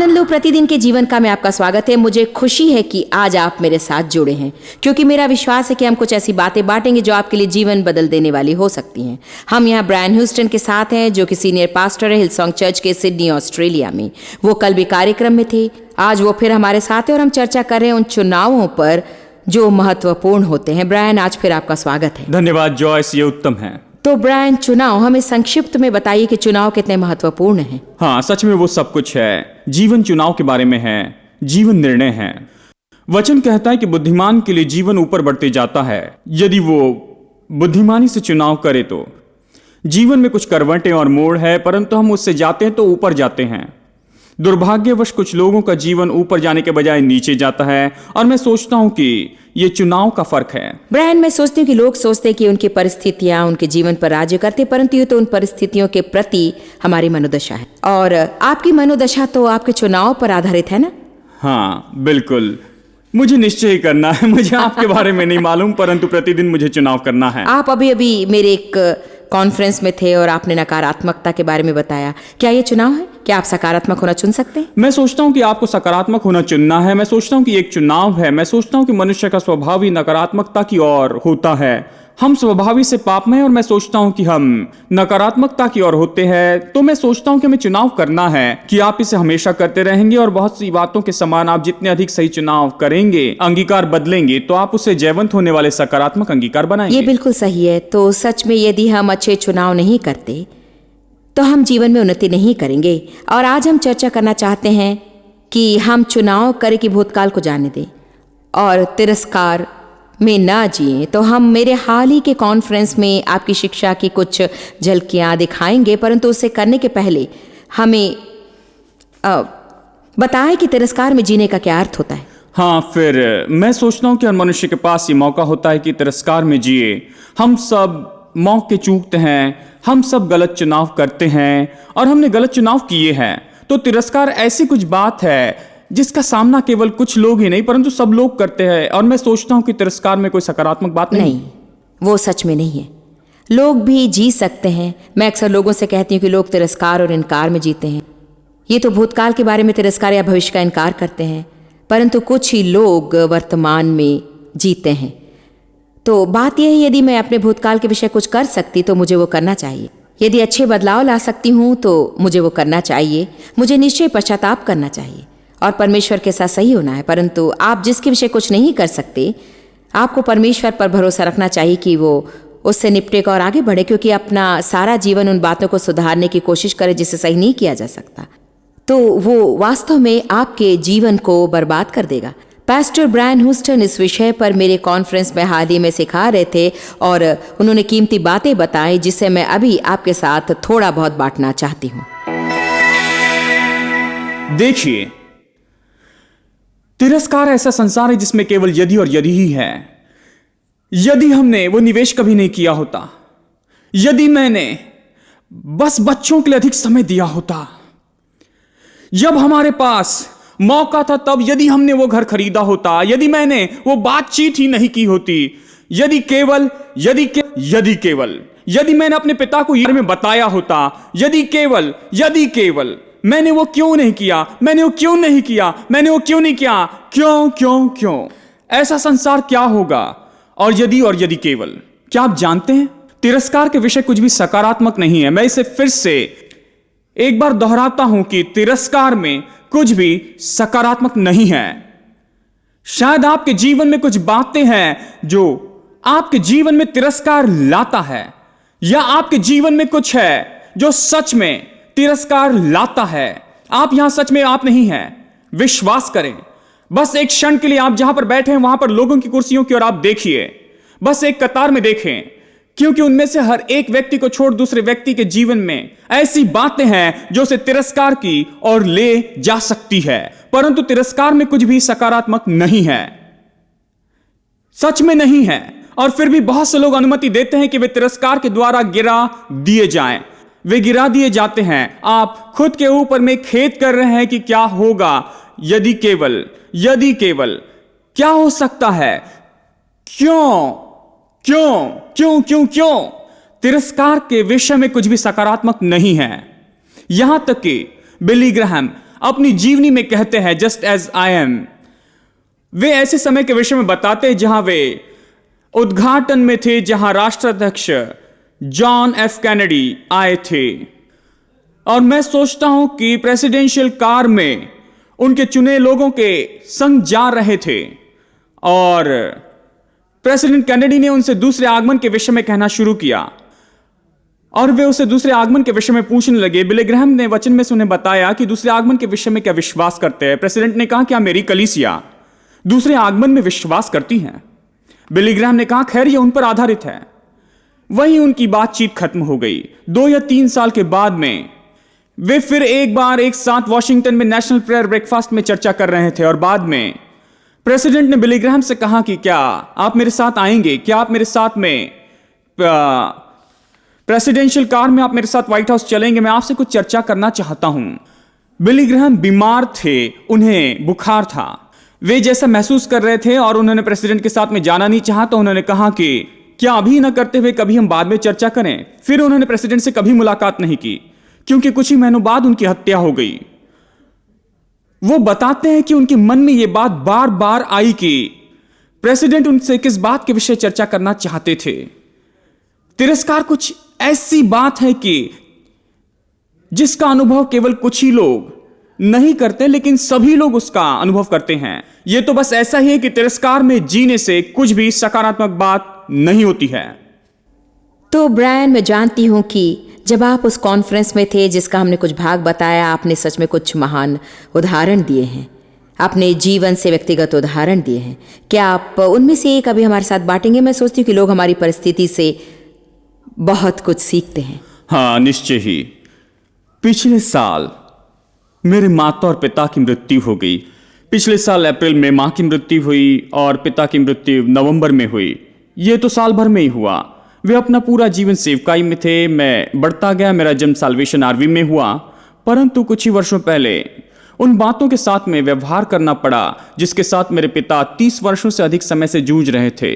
आनंद लो प्रतिदिन के जीवन का में आपका स्वागत है। मुझे खुशी है कि आज आप मेरे साथ जुड़े हैं, क्योंकि मेरा विश्वास है कि हम कुछ ऐसी बातें बांटेंगे जो आपके लिए जीवन बदल देने वाली हो सकती हैं। हम यहाँ ब्रायन ह्यूस्टन के साथ हैं, जो कि सीनियर पास्टर है हिलसॉन्ग चर्च के सिडनी ऑस्ट्रेलिया में। वो कल भी कार्यक्रम में थे, आज वो फिर हमारे साथ है और हम चर्चा कर रहे हैं उन चुनावों पर जो महत्वपूर्ण होते हैं। ब्रायन, आज फिर आपका स्वागत है। धन्यवाद जॉयस, ये उत्तम है। तो ब्रायन, चुनाव, हमें संक्षिप्त में बताइए कि चुनाव कितने महत्वपूर्ण हैं। हाँ, सच में वो सब कुछ है। जीवन चुनाव के बारे में है, जीवन निर्णय है। वचन कहता है कि बुद्धिमान के लिए जीवन ऊपर बढ़ते जाता है यदि वो बुद्धिमानी से चुनाव करे। तो जीवन में कुछ करवटें और मोड़ है, परंतु हम उससे जाते हैं तो ऊपर जाते हैं। दुर्भाग्यवश कुछ लोगों का जीवन ऊपर जाने के बजाय नीचे जाता है, और मैं सोचता हूं कि ये चुनाव का फर्क है। ब्रायन, मैं सोचती हूँ कि लोग सोचते हैं कि उनकी परिस्थितियां उनके जीवन पर राज्य करते, परंतु ये तो उन परिस्थितियों के प्रति हमारी मनोदशा है, और आपकी मनोदशा तो आपके चुनाव पर आधारित है ना? हाँ बिल्कुल, मुझे निश्चय ही करना है। मुझे आपके बारे में नहीं मालूम, परंतु प्रतिदिन मुझे चुनाव करना है। आप अभी अभी मेरे एक कॉन्फ्रेंस में थे और आपने नकारात्मकता के बारे में बताया। क्या ये चुनाव है? क्या आप सकारात्मक होना चुन सकते हैं? मैं सोचता हूं कि आपको सकारात्मक होना चुनना है। मैं सोचता हूं कि एक चुनाव है। मैं सोचता हूं कि मनुष्य का स्वभाव ही नकारात्मकता की ओर होता है। हम स्वभावी से पापमय, और मैं सोचता हूं कि हम नकारात्मकता की ओर होते हैं। तो मैं सोचता हूं कि हमें चुनाव करना है कि आप इसे हमेशा करते रहेंगे, और बहुत सी बातों के समान आप जितने अधिक सही चुनाव करेंगे, अंगीकार बदलेंगे, तो आप उसे जयवंत होने वाले सकारात्मक अंगीकार बनाएंगे। ये बिल्कुल सही है। तो सच में यदि हम अच्छे चुनाव नहीं करते तो हम जीवन में उन्नति नहीं करेंगे। और आज हम चर्चा करना चाहते हैं कि हम चुनाव करें कि भूतकाल को जाने दें और तिरस्कार में ना जिए। तो हम मेरे हाल ही के कॉन्फ्रेंस में आपकी शिक्षा की कुछ झलकियाँ दिखाएंगे, परंतु उससे करने के पहले हमें बताएं कि तिरस्कार में जीने का क्या अर्थ होता है। हाँ, फिर मैं सोचता हूं कि हर मनुष्य के पास ये मौका होता है कि तिरस्कार में जिए। हम सब मौके चूकते हैं, हम सब गलत चुनाव करते हैं, और हमने गलत चुनाव किए हैं। तो तिरस्कार ऐसी कुछ बात है जिसका सामना केवल कुछ लोग ही नहीं परंतु सब लोग करते हैं। और मैं सोचता हूं कि तिरस्कार में कोई सकारात्मक बात नहीं, वो सच में नहीं है। लोग भी जी सकते हैं। मैं अक्सर लोगों से कहती हूँ कि लोग तिरस्कार और इनकार में जीते हैं। ये तो भूतकाल के बारे में तिरस्कार या भविष्य का इनकार करते हैं, परंतु कुछ ही लोग वर्तमान में जीते हैं। तो बात यह है, यदि मैं अपने भूतकाल के विषय कुछ कर सकती तो मुझे वो करना चाहिए। यदि अच्छे बदलाव ला सकती हूँ तो मुझे वो करना चाहिए। मुझे निश्चय पश्चाताप करना चाहिए और परमेश्वर के साथ सही होना है। परंतु आप जिसके विषय कुछ नहीं कर सकते, आपको परमेश्वर पर भरोसा रखना चाहिए कि वो उससे निपटेगा और आगे बढ़े, क्योंकि अपना सारा जीवन उन बातों को सुधारने की कोशिश करे जिसे सही नहीं किया जा सकता, तो वो वास्तव में आपके जीवन को बर्बाद कर देगा। पास्टर ब्रायन ह्यूस्टन इस विषय पर मेरे कॉन्फ्रेंस में हाल ही में सिखा रहे थे, और उन्होंने कीमती बातें बताई जिसे मैं अभी आपके साथ थोड़ा बहुत बांटना चाहती हूँ। देखिए, तिरस्कार ऐसा संसार है जिसमें केवल यदि और यदि ही है। यदि हमने वो निवेश कभी नहीं किया होता, यदि मैंने बस बच्चों के लिए अधिक समय दिया होता, जब हमारे पास मौका था तब यदि हमने वो घर खरीदा होता, यदि मैंने वो बातचीत ही नहीं की होती, यदि केवल यदि मैंने अपने पिता को ये में बताया होता, यदि केवल मैंने वो क्यों नहीं किया, मैंने वो क्यों नहीं किया, क्यों ऐसा संसार क्या होगा। और यदि केवल, क्या आप जानते हैं तिरस्कार के विषय कुछ भी सकारात्मक नहीं है। मैं इसे फिर से एक बार दोहराता हूं कि तिरस्कार में कुछ भी सकारात्मक नहीं है। शायद आपके जीवन में कुछ बातें हैं जो आपके जीवन में तिरस्कार लाता है, या आपके जीवन में कुछ है जो सच में तिरस्कार लाता है। आप यहां सच में आप नहीं हैं, विश्वास करें। बस एक क्षण के लिए आप जहां पर बैठे हैं वहां पर लोगों की कुर्सियों की ओर आप देखिए, बस एक कतार में देखें, क्योंकि उनमें से हर एक व्यक्ति को छोड़ दूसरे व्यक्ति के जीवन में ऐसी बातें हैं जो उसे तिरस्कार की ओर ले जा सकती है, परंतु तिरस्कार में कुछ भी सकारात्मक नहीं है, सच में नहीं है। और फिर भी बहुत से लोग अनुमति देते हैं कि वे तिरस्कार के द्वारा गिरा दिए जाएं। वे गिरा दिए जाते हैं। आप खुद के ऊपर में खेद कर रहे हैं कि क्या होगा यदि केवल क्या हो सकता है। क्यों तिरस्कार के विषय में कुछ भी सकारात्मक नहीं है। यहां तक कि बिली ग्राहम अपनी जीवनी में कहते हैं जस्ट एज आई एम। वे ऐसे समय के विषय में बताते हैं जहां वे उद्घाटन में थे, जहां राष्ट्राध्यक्ष जॉन एफ कैनेडी आए थे। और मैं सोचता हूं कि प्रेसिडेंशियल कार में उनके चुने लोगों के संग जा रहे थे और प्रेसिडेंट कैनेडी ने उनसे दूसरे आगमन के विषय में कहना शुरू किया और वे उसे दूसरे आगमन के विषय में पूछने लगे। बिली ग्रैहम ने वचन में से उन्हें बताया कि दूसरे आगमन के विषय में क्या विश्वास करते हैं। प्रेसिडेंट ने कहा, क्या मेरी कलीसिया दूसरे आगमन में विश्वास करती है? बिली ग्रैहम ने कहा, खैर यह उन पर आधारित है। वहीं उनकी बातचीत खत्म हो गई। 2 या 3 साल के बाद में वे फिर एक बार एक साथ वॉशिंगटन में नेशनल प्रेयर ब्रेकफास्ट में चर्चा कर रहे थे और बाद में प्रेसिडेंट ने बिली ग्रैहम से कहा कि क्या आप मेरे साथ आएंगे, क्या आप मेरे साथ में प्रेसिडेंशियल कार में आप मेरे साथ व्हाइट हाउस चलेंगे, मैं आपसे कुछ चर्चा करना चाहता हूं। बिली ग्रैहम बीमार थे, उन्हें बुखार था, वे जैसा महसूस कर रहे थे और उन्होंने प्रेसिडेंट के साथ में जाना नहीं चाहा। तो उन्होंने कहा कि क्या अभी न करते हुए कभी हम बाद में चर्चा करें। फिर उन्होंने प्रेसिडेंट से कभी मुलाकात नहीं की क्योंकि कुछ ही महीनों बाद उनकी हत्या हो गई। वो बताते हैं कि उनके मन में यह बात बार बार आई कि प्रेसिडेंट उनसे किस बात के विषय चर्चा करना चाहते थे। तिरस्कार कुछ ऐसी बात है कि जिसका अनुभव केवल कुछ ही लोग नहीं करते, लेकिन सभी लोग उसका अनुभव करते हैं। यह तो बस ऐसा ही है कि तिरस्कार में जीने से कुछ भी सकारात्मक बात नहीं होती है। तो ब्रायन, मैं जानती हूं कि जब आप उस कॉन्फ्रेंस में थे जिसका हमने कुछ भाग बताया, आपने सच में कुछ महान उदाहरण दिए हैं, अपने जीवन से व्यक्तिगत उदाहरण दिए हैं। क्या आप उनमें से एक अभी हमारे साथ बांटेंगे? मैं सोचती हूँ कि लोग हमारी परिस्थिति से बहुत कुछ सीखते हैं। हाँ, निश्चय ही। पिछले साल मेरे माता और पिता की मृत्यु हो गई। पिछले साल अप्रैल में माँ की मृत्यु हुई और पिता की मृत्यु नवंबर में हुई। ये तो साल भर में ही हुआ। वे अपना पूरा जीवन सेवकाई में थे। मैं बढ़ता गया, मेरा जन्म साल्वेशन आर्मी में हुआ, परंतु कुछ ही वर्षों पहले उन बातों के साथ में व्यवहार करना पड़ा जिसके साथ मेरे पिता 30 वर्षों से अधिक समय से जूझ रहे थे।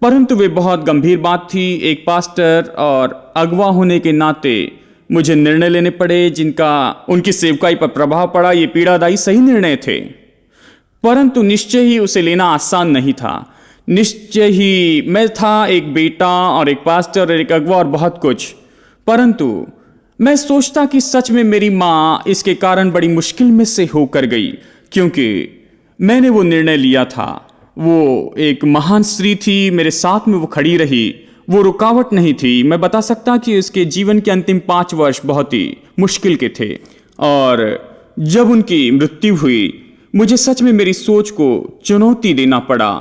परंतु वे बहुत गंभीर बात थी। एक पास्टर और अगवा होने के नाते मुझे निर्णय लेने पड़े जिनका उनकी सेवकाई पर प्रभाव पड़ा। ये पीड़ादायी सही निर्णय थे, परंतु निश्चय ही उसे लेना आसान नहीं था। निश्चय ही मैं था एक बेटा और एक पास्टर और एक अगवा और बहुत कुछ, परंतु मैं सोचता कि सच में मेरी माँ इसके कारण बड़ी मुश्किल में से होकर गई क्योंकि मैंने वो निर्णय लिया था। वो एक महान स्त्री थी, मेरे साथ में वो खड़ी रही, वो रुकावट नहीं थी। मैं बता सकता कि उसके जीवन के अंतिम 5 वर्ष बहुत ही मुश्किल के थे और जब उनकी मृत्यु हुई मुझे सच में मेरी सोच को चुनौती देना पड़ा।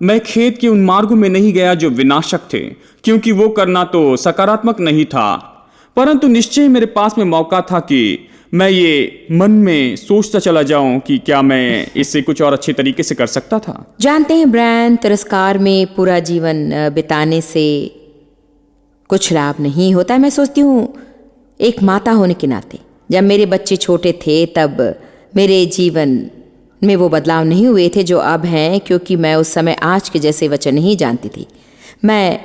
मैं खेद के उन मार्गों में नहीं गया जो विनाशक थे क्योंकि वो करना तो सकारात्मक नहीं था, परंतु निश्चय मेरे पास में मौका था कि मैं ये मन में सोचता चला जाऊं कि क्या मैं इससे कुछ और अच्छे तरीके से कर सकता था। जानते हैं ब्रायन, तिरस्कार में पूरा जीवन बिताने से कुछ लाभ नहीं होता। मैं सोचती हूँ एक माता होने के नाते जब मेरे बच्चे छोटे थे तब मेरे जीवन में वो बदलाव नहीं हुए थे जो अब हैं, क्योंकि मैं उस समय आज के जैसे वचन नहीं जानती थी। मैं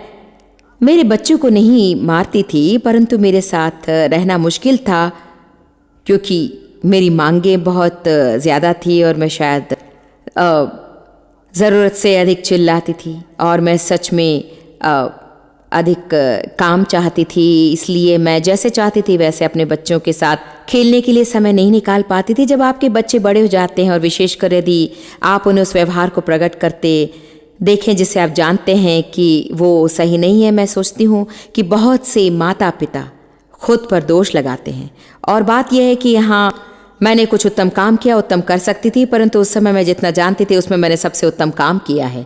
मेरे बच्चों को नहीं मारती थी, परंतु मेरे साथ रहना मुश्किल था क्योंकि मेरी मांगें बहुत ज़्यादा थी और मैं शायद ज़रूरत से अधिक चिल्लाती थी और मैं सच में अधिक काम चाहती थी। इसलिए मैं जैसे चाहती थी वैसे अपने बच्चों के साथ खेलने के लिए समय नहीं निकाल पाती थी। जब आपके बच्चे बड़े हो जाते हैं और विशेषकर यदि आप उन्हें उस व्यवहार को प्रकट करते देखें जिसे आप जानते हैं कि वो सही नहीं है, मैं सोचती हूँ कि बहुत से माता पिता खुद पर दोष लगाते हैं। और बात यह है कि यहाँ मैंने कुछ उत्तम काम किया, उत्तम कर सकती थी, परंतु उस समय मैं जितना जानती थी उसमें मैंने सबसे उत्तम काम किया है।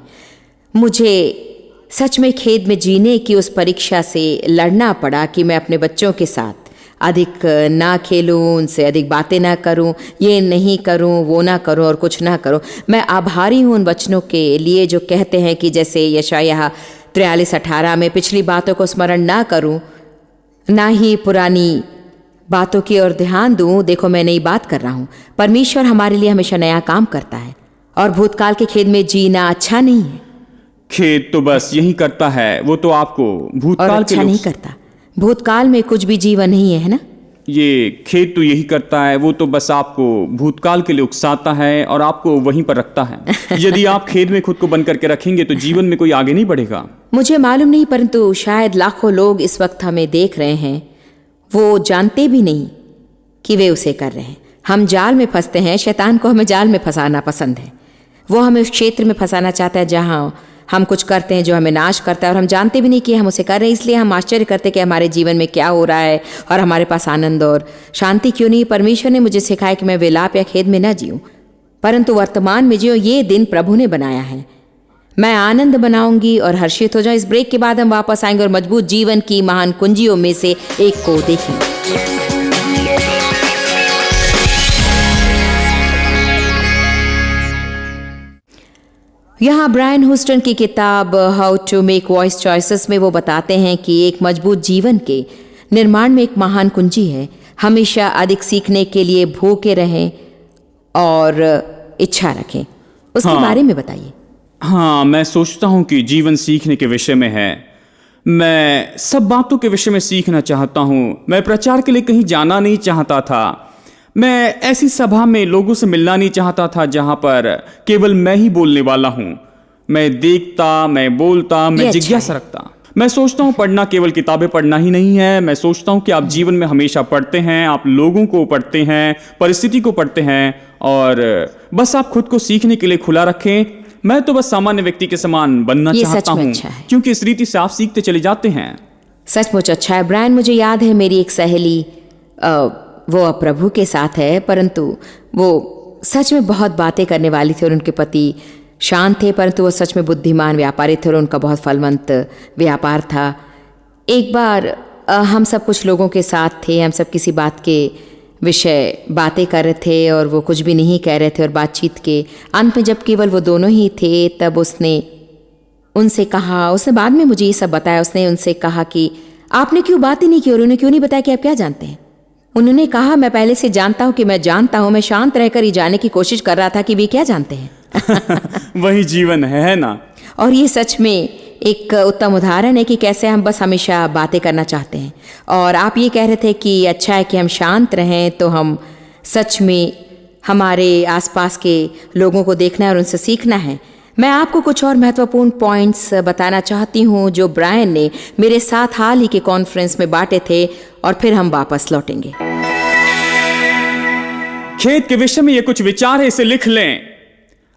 मुझे सच में खेद में जीने की उस परीक्षा से लड़ना पड़ा कि मैं अपने बच्चों के साथ अधिक ना खेलूं, उनसे अधिक बातें ना करूं, ये नहीं करूं, वो ना करूं और कुछ ना करूं। मैं आभारी हूं उन वचनों के लिए जो कहते हैं कि जैसे यशायाह 43:18 में, पिछली बातों को स्मरण ना करूं, ना ही पुरानी बातों की ओर ध्यान दूं, देखो मैं नई बात कर रहा हूं। परमेश्वर हमारे लिए हमेशा नया काम करता है और भूतकाल के खेद में जीना अच्छा नहीं है। खेद तो बस यही करता है, वो तो आपको भूतकाल और अच्छा नहीं करता। भूतकाल में कुछ भी जीवन नहीं है ना? ये खेत तो यही करता है, वो तो बस आपको भूतकाल के लिए उकसाता है और आपको वहीं पर रखता है। यदि आप खेत में खुद को बंद करके रखेंगे तो जीवन में कोई आगे नहीं बढ़ेगा। मुझे मालूम नहीं, परंतु शायद लाखों लोग इस वक्त हमें देख रहे हैं, वो जानते भी नहीं कि वे उसे कर रहे हैं। हम जाल में फंसते हैं, शैतान को हमें जाल में फंसाना पसंद है। वो हमें उस क्षेत्र में फंसाना चाहता है जहाँ हम कुछ करते हैं जो हमें नाश करता है और हम जानते भी नहीं कि हम उसे कर रहे हैं। इसलिए हम आश्चर्य करते हैं कि हमारे जीवन में क्या हो रहा है और हमारे पास आनंद और शांति क्यों नहीं। परमेश्वर ने मुझे सिखाया कि मैं विलाप या खेद में न जीऊँ, परंतु वर्तमान में जियो। ये दिन प्रभु ने बनाया है, मैं आनंद बनाऊंगी और हर्षित हो जाऊँ। इस ब्रेक के बाद हम वापस आएंगे और मजबूत जीवन की महान कुंजियों में से एक को देखेंगे। यहाँ ब्रायन हुस्टन की किताब how to make voice choices में वो बताते हैं कि एक मजबूत जीवन के निर्माण में एक महान कुंजी है। हमेशा अधिक सीखने के लिए भूखे रहें और इच्छा रखें। उसके बारे में बताइए। हाँ, मैं सोचता हूँ कि जीवन सीखने के विषय में है। मैं सब बातों के विषय में सीखना चाहता हूँ। मैं प्रचार के लिए कहीं जाना नहीं चाहता था। मैं ऐसी सभा में लोगों से मिलना नहीं चाहता था जहां पर केवल मैं ही बोलने वाला हूं। मैं देखता, मैं बोलता, मैं जिज्ञासा रखता। मैं सोचता हूं पढ़ना केवल किताबें पढ़ना ही नहीं है। मैं सोचता हूं कि आप जीवन में हमेशा पढ़ते हैं, आप लोगों को पढ़ते हैं, परिस्थिति को पढ़ते हैं और बस आप खुद को सीखने के लिए खुला रखें। मैं तो बस सामान्य व्यक्ति के समान बनना चाहता हूं, अच्छा है। क्योंकि इस रीति से आप सीखते चले जाते हैं। सचमुच अच्छा है ब्रायन। मुझे याद है मेरी एक सहेली, वो अब प्रभु के साथ है, परंतु वो सच में बहुत बातें करने वाली थी और उनके पति शांत थे, परंतु वो सच में बुद्धिमान व्यापारी थे और उनका बहुत फलवंत व्यापार था। एक बार हम सब कुछ लोगों के साथ थे, हम सब किसी बात के विषय बातें कर रहे थे और वो कुछ भी नहीं कह रहे थे और बातचीत के अंत में जब केवल वो दोनों ही थे तब उसने उनसे कहा, उसने बाद में मुझे ये सब बताया, उसने उनसे कहा कि आपने क्यों बात ही नहीं की और उन्हें क्यों नहीं बताया कि आप क्या जानते हैं। उन्होंने कहा, मैं पहले से जानता हूं कि मैं जानता हूं। मैं शांत रहकर ही जाने की कोशिश कर रहा था कि वे क्या जानते हैं। वही जीवन है ना। और ये सच में एक उत्तम उदाहरण है कि कैसे हम बस हमेशा बातें करना चाहते हैं। और आप ये कह रहे थे कि अच्छा है कि हम शांत रहें, तो हम सच में हमारे आसपास के लोगों को देखना है और उनसे सीखना है। मैं आपको कुछ और महत्वपूर्ण पॉइंट्स बताना चाहती हूँ जो ब्रायन ने मेरे साथ हाल ही के कॉन्फ्रेंस में बांटे थे और फिर हम वापस लौटेंगे। खेत के विषय में ये कुछ विचार है, इसे लिख लें।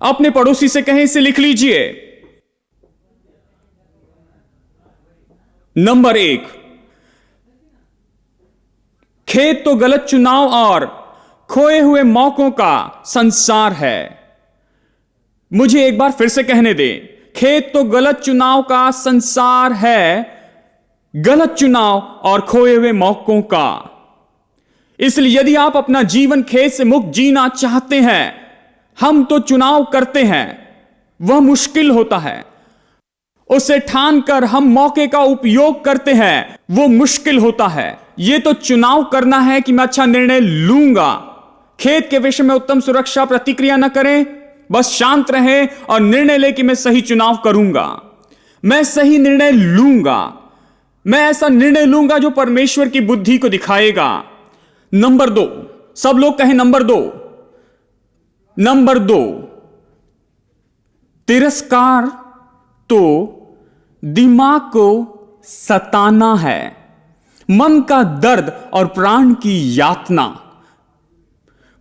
अपने पड़ोसी से कहें, इसे लिख लीजिए। नंबर 1, खेत तो गलत चुनाव और खोए हुए मौकों का संसार है। मुझे एक बार फिर से कहने दें, खेत तो गलत चुनाव का संसार है, गलत चुनाव और खोए हुए मौकों का। इसलिए यदि आप अपना जीवन खेत से मुक्त जीना चाहते हैं, हम तो चुनाव करते हैं, वह मुश्किल होता है। उसे ठान कर हम मौके का उपयोग करते हैं, वो मुश्किल होता है। यह तो चुनाव करना है कि मैं अच्छा निर्णय लूंगा। खेत के विषय में उत्तम सुरक्षा प्रतिक्रिया न करें, बस शांत रहें और निर्णय ले कि मैं सही चुनाव करूंगा, मैं सही निर्णय लूंगा, मैं ऐसा निर्णय लूंगा जो परमेश्वर की बुद्धि को दिखाएगा। नंबर 2, सब लोग कहें नंबर 2। नंबर 2, तिरस्कार तो दिमाग को सताना है, मन का दर्द और प्राण की यातना।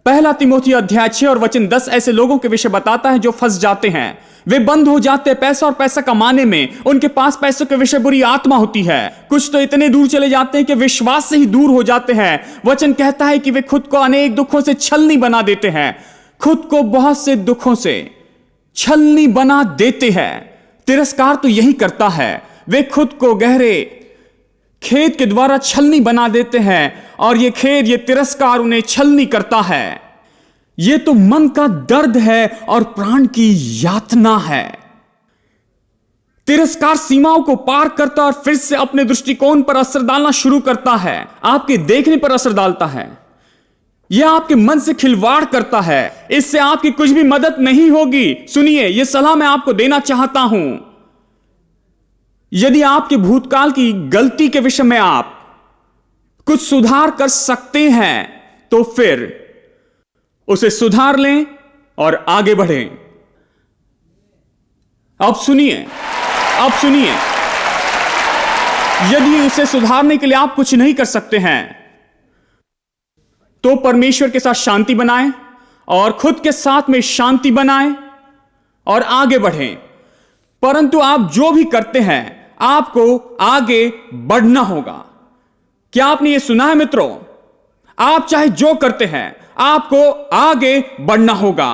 पहला तिमोथी अध्याय 6 और वचन 10 ऐसे लोगों के विषय बताता है जो फंस जाते हैं। वे बंद हो जाते हैं पैसा और पैसा कमाने में। उनके पास पैसों के विषय बुरी आत्मा होती है। कुछ तो इतने दूर चले जाते हैं कि विश्वास से ही दूर हो जाते हैं। वचन कहता है कि वे खुद को अनेक दुखों से छलनी बना देते हैं, खुद को बहुत से दुखों से छलनी बना देते हैं। तिरस्कार तो यही करता है, वे खुद को गहरे खेद के द्वारा छलनी बना देते हैं और ये खेद, ये तिरस्कार उन्हें छलनी करता है। ये तो मन का दर्द है और प्राण की यातना है। तिरस्कार सीमाओं को पार करता और फिर से अपने दृष्टिकोण पर असर डालना शुरू करता है, आपके देखने पर असर डालता है, यह आपके मन से खिलवाड़ करता है। इससे आपकी कुछ भी मदद नहीं होगी। सुनिए, यह सलाह मैं आपको देना चाहता हूं। यदि आपके भूतकाल की गलती के विषय में आप कुछ सुधार कर सकते हैं तो फिर उसे सुधार लें और आगे बढ़ें। अब सुनिए, यदि उसे सुधारने के लिए आप कुछ नहीं कर सकते हैं तो परमेश्वर के साथ शांति बनाएं और खुद के साथ में शांति बनाएं और आगे बढ़ें। परंतु आप जो भी करते हैं आपको आगे बढ़ना होगा। क्या आपने यह सुना है मित्रों? आप चाहे जो करते हैं आपको आगे बढ़ना होगा।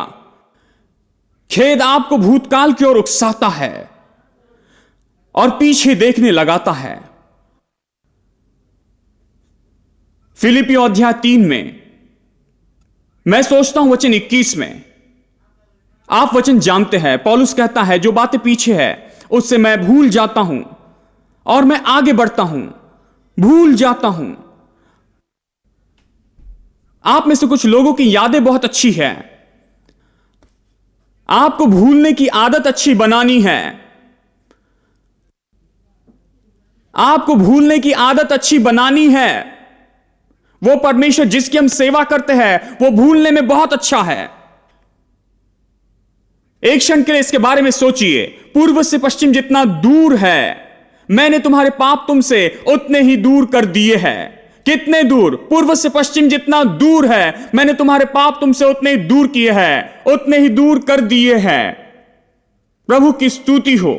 खेद आपको भूतकाल की ओर उकसाता है और पीछे देखने लगाता है। फिलिपियों अध्याय 3 में मैं सोचता हूं वचन 21 में आप वचन जानते हैं, पौलुस कहता है जो बातें पीछे है उससे मैं भूल जाता हूं और मैं आगे बढ़ता हूं, भूल जाता हूं। आप में से कुछ लोगों की यादें बहुत अच्छी है, आपको भूलने की आदत अच्छी बनानी है। आपको भूलने की आदत अच्छी बनानी है। वो परमेश्वर जिसकी हम सेवा करते हैं वो भूलने में बहुत अच्छा है। एक क्षण के लिए इसके बारे में सोचिए। पूर्व से पश्चिम जितना दूर है मैंने तुम्हारे पाप तुमसे उतने ही दूर कर दिए हैं। कितने दूर? पूर्व से पश्चिम जितना दूर है मैंने तुम्हारे पाप तुमसे उतने ही दूर किए हैं, उतने ही दूर कर दिए हैं। प्रभु की स्तुति हो।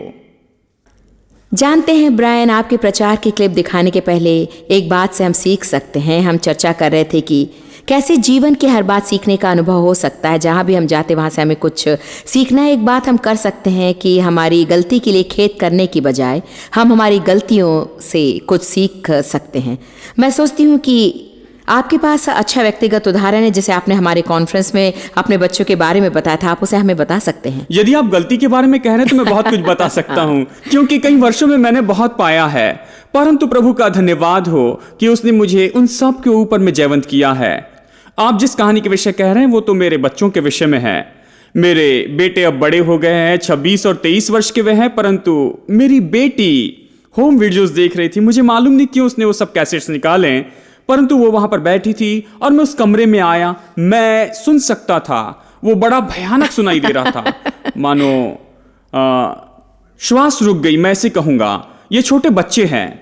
जानते हैं ब्रायन, आपके प्रचार की क्लिप दिखाने के पहले एक बात से हम सीख सकते हैं। हम चर्चा कर रहे थे कि कैसे जीवन की हर बात सीखने का अनुभव हो सकता है। जहाँ भी हम जाते वहाँ से हमें कुछ सीखना है। एक बात हम कर सकते हैं कि हमारी गलती के लिए खेद करने की बजाय हम हमारी गलतियों से कुछ सीख सकते हैं। मैं सोचती हूँ कि आपके पास अच्छा व्यक्तिगत उदाहरण है जिसे आपने हमारे कॉन्फ्रेंस में अपने बच्चों के बारे में बताया था। आप उसे हमें बता सकते हैं? यदि आप गलती के बारे में कह रहे हैं तो मैं बहुत कुछ बता सकता हूं, क्योंकि कई वर्षों में मैंने बहुत पाया है। परंतु प्रभु का धन्यवाद हो कि उसने मुझे उन सब के ऊपर में जयवंत किया है। आप जिस कहानी के विषय कह रहे हैं वो तो मेरे बच्चों के विषय में है। मेरे बेटे अब बड़े हो गए हैं, 26 और 23 वर्ष के वे हैं, परंतु मेरी बेटी होम वीडियोस देख रही थी। मुझे मालूम नहीं क्यों उसने वो सब कैसेट्स निकाले, परंतु वो वहां पर बैठी थी और मैं उस कमरे में आया। मैं सुन सकता था, वो बड़ा भयानक सुनाई दे रहा था, मानो श्वास रुक गई, मैं ऐसे कहूंगा। ये छोटे बच्चे हैं।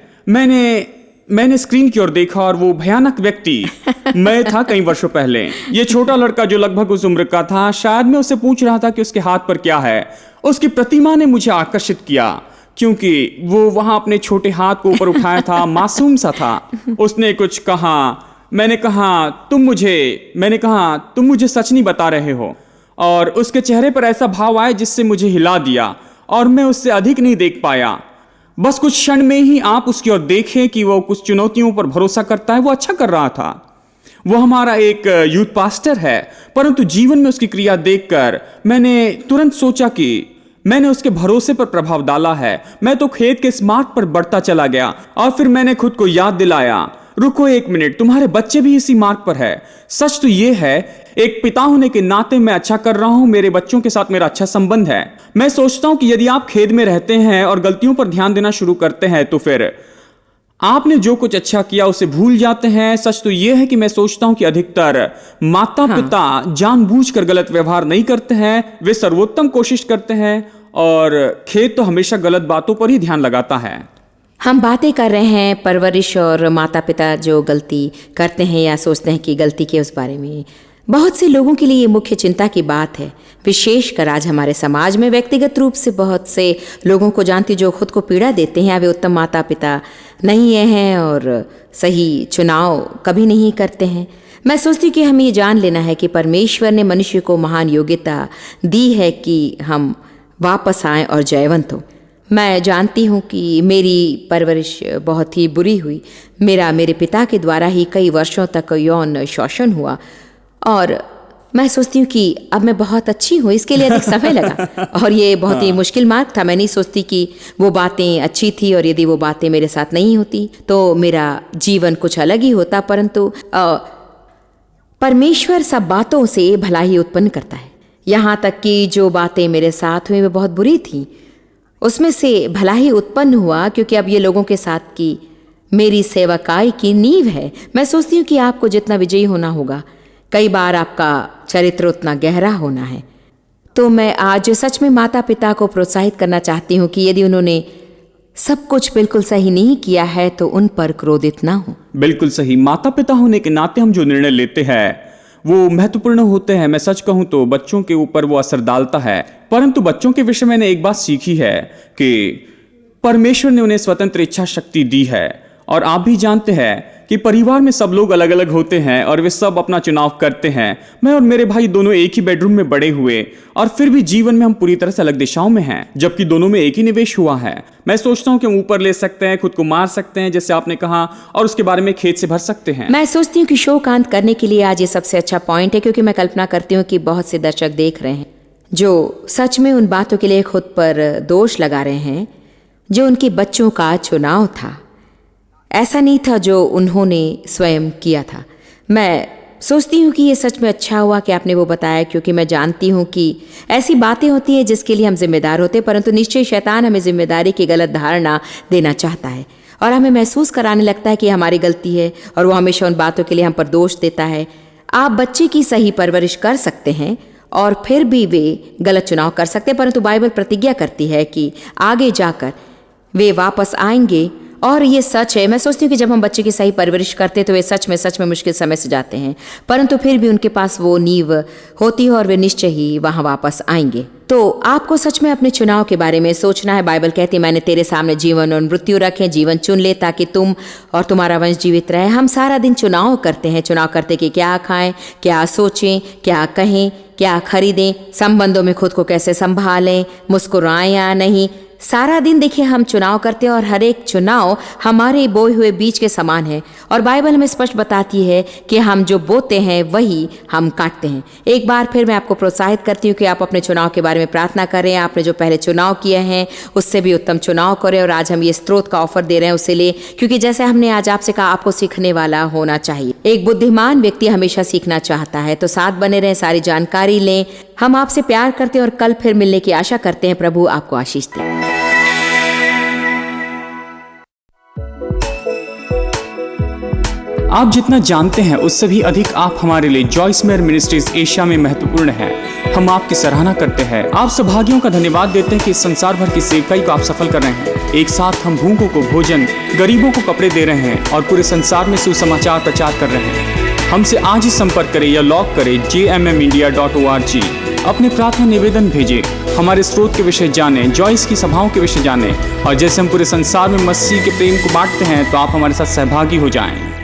मैंने स्क्रीन की ओर देखा और वो भयानक व्यक्ति मैं था कई वर्षों पहले। ये छोटा लड़का जो लगभग उस उम्र का था, शायद मैं उससे पूछ रहा था कि उसके हाथ पर क्या है। उसकी प्रतिमा ने मुझे आकर्षित किया क्योंकि वो वहां अपने छोटे हाथ को ऊपर उठाया था, मासूम सा था। उसने कुछ कहा, मैंने कहा तुम मुझे सच नहीं बता रहे हो। और उसके चेहरे पर ऐसा भाव आया जिससे मुझे हिला दिया और मैं उससे अधिक नहीं देख पाया। बस कुछ क्षण में ही आप उसकी ओर देखें कि वो कुछ चुनौतियों पर भरोसा करता है। वो अच्छा कर रहा था। वो हमारा एक यूथ पास्टर है, परंतु जीवन में उसकी क्रिया देखकर मैंने तुरंत सोचा कि मैंने उसके भरोसे पर प्रभाव डाला है। मैं तो खेत के इस मार्ग पर बढ़ता चला गया और फिर मैंने खुद को याद दिलाया, रुको एक मिनट, तुम्हारे बच्चे भी इसी मार्ग पर है। सच तो ये है, एक पिता होने के नाते मैं अच्छा कर रहा हूं, मेरे बच्चों के साथ मेरा अच्छा संबंध है। मैं सोचता हूं कि यदि आप खेद में रहते हैं और गलतियों पर ध्यान देना शुरू करते हैं तो फिर आपने जो कुछ अच्छा किया उसे भूल जाते हैं। सच तो यह है कि मैं सोचता हूं कि अधिकतर माता पिता जानबूझकर गलत व्यवहार नहीं करते हैं, वे सर्वोत्तम कोशिश करते हैं और खेद तो हमेशा गलत बातों पर ही ध्यान लगाता है। हम बातें कर रहे हैं परवरिश और माता पिता जो गलती करते हैं या सोचते हैं कि गलती के उस बारे में। बहुत से लोगों के लिए ये मुख्य चिंता की बात है, विशेषकर आज हमारे समाज में। व्यक्तिगत रूप से बहुत से लोगों को जानती जो खुद को पीड़ा देते हैं, वे उत्तम माता पिता नहीं हैं और सही चुनाव कभी नहीं करते हैं। मैं सोचती हूँ कि हमें ये जान लेना है कि परमेश्वर ने मनुष्य को महान योग्यता दी है कि हम वापस आएं और जयवंत हों। मैं जानती हूँ कि मेरी परवरिश बहुत ही बुरी हुई। मेरे पिता के द्वारा ही कई वर्षों तक यौन शोषण हुआ और मैं सोचती हूँ कि अब मैं बहुत अच्छी हूँ। इसके लिए अधिक समय लगा और ये बहुत ही मुश्किल मार्ग था। मैं नहीं सोचती कि वो बातें अच्छी थी और यदि वो बातें मेरे साथ नहीं होती तो मेरा जीवन कुछ अलग ही होता। परंतु परमेश्वर सब बातों से भलाई उत्पन्न करता है। यहाँ तक कि जो बातें मेरे साथ हुई वे बहुत बुरी थी, उसमें से भला ही उत्पन्न हुआ क्योंकि अब ये लोगों के साथ की मेरी सेवकाई की नींव है। मैं सोचती हूँ कि आपको जितना विजयी होना होगा, कई बार आपका चरित्र उतना गहरा होना है। तो मैं आज सच में माता पिता को प्रोत्साहित करना चाहती हूँ कि यदि उन्होंने सब कुछ बिल्कुल सही नहीं किया है तो उन पर क्रोधित ना हो। बिल्कुल सही। माता पिता होने के नाते हम जो निर्णय लेते हैं वो महत्वपूर्ण होते हैं। मैं सच कहूं तो बच्चों के ऊपर वो असर डालता है। परंतु बच्चों के विषय मैंने एक बात सीखी है कि परमेश्वर ने उन्हें स्वतंत्र इच्छा शक्ति दी है। और आप भी जानते हैं कि परिवार में सब लोग अलग अलग होते हैं और वे सब अपना चुनाव करते हैं। मैं और मेरे भाई दोनों एक ही बेडरूम में बड़े हुए और फिर भी जीवन में हम पूरी तरह से अलग दिशाओं में हैं, जबकि दोनों में एक ही निवेश हुआ है। मैं सोचता हूं कि हम ऊपर ले सकते हैं, खुद को मार सकते हैं जैसे आपने कहा, और उसके बारे में खेद से भर सकते हैं। मैं सोचती हूँ कि शो का अंत करने के लिए आज ये सबसे अच्छा पॉइंट है, क्योंकि मैं कल्पना करती हूँ कि बहुत से दर्शक देख रहे हैं जो सच में उन बातों के लिए खुद पर दोष लगा रहे हैं जो उनके बच्चों का चुनाव था। ऐसा नहीं था जो उन्होंने स्वयं किया था। मैं सोचती हूँ कि ये सच में अच्छा हुआ कि आपने वो बताया, क्योंकि मैं जानती हूँ कि ऐसी बातें होती हैं जिसके लिए हम जिम्मेदार होते हैं, परंतु निश्चय शैतान हमें जिम्मेदारी की गलत धारणा देना चाहता है और हमें महसूस कराने लगता है कि हमारी गलती है और वो हमेशा उन बातों के लिए हम पर दोष देता है। आप बच्चे की सही परवरिश कर सकते हैं और फिर भी वे गलत चुनाव कर सकते हैं, परंतु बाइबल प्रतिज्ञा करती है कि आगे जाकर वे वापस आएंगे। और ये सच है। मैं सोचती हूँ कि जब हम बच्चे की सही परवरिश करते हैं तो वे सच में मुश्किल समय से जाते हैं, परंतु फिर भी उनके पास वो नींव होती है और वे निश्चय ही वहाँ वापस आएंगे। तो आपको सच में अपने चुनाव के बारे में सोचना है। बाइबल कहती है, मैंने तेरे सामने जीवन और मृत्यु रखे, जीवन चुन ले ताकि तुम और तुम्हारा वंश जीवित रहे। हम सारा दिन चुनाव करते हैं, चुनाव करते कि क्या खाएं, क्या सोचें, क्या कहें, क्या खरीदें, संबंधों में खुद को कैसे संभालें, मुस्कुराएं या नहीं। सारा दिन देखिए हम चुनाव करते हैं और हर एक चुनाव हमारे बोए हुए बीज के समान है। और बाइबल हमें स्पष्ट बताती है कि हम जो बोते हैं वही हम काटते हैं। एक बार फिर मैं आपको प्रोत्साहित करती हूँ कि आप अपने चुनाव के बारे में प्रार्थना करें। आपने जो पहले चुनाव किए हैं उससे भी उत्तम चुनाव करें। और आज हम ये स्रोत का ऑफर दे रहे हैं उसे ले, क्योंकि जैसे हमने आज आपसे कहा, आपको सीखने वाला होना चाहिए। एक बुद्धिमान व्यक्ति हमेशा सीखना चाहता है। तो साथ बने रहें, सारी जानकारी लें। हम आपसे प्यार करते हैं और कल फिर मिलने की आशा करते हैं। प्रभु आपको आशीष दे। आप जितना जानते हैं उससे भी अधिक आप हमारे लिए जॉइस मेयर मिनिस्ट्रीज एशिया में महत्वपूर्ण है। हम आपकी सराहना करते हैं। आप सौभाग्यों का धन्यवाद देते हैं कि इस संसार भर की सेवकाई को आप सफल कर रहे हैं। एक साथ हम भूखों को भोजन, गरीबों को कपड़े दे रहे हैं और पूरे संसार में सुसमाचार प्रचार कर रहे हैं। हमसे आज ही संपर्क करें या लॉग करें jmmindia.org। अपने प्रार्थना निवेदन भेजें, हमारे स्रोत के विषय जानें, जॉइस की सभाओं के विषय जानें, और जैसे हम पूरे संसार में मसीह के प्रेम को बांटते हैं तो आप हमारे साथ सहभागी हो जाएं।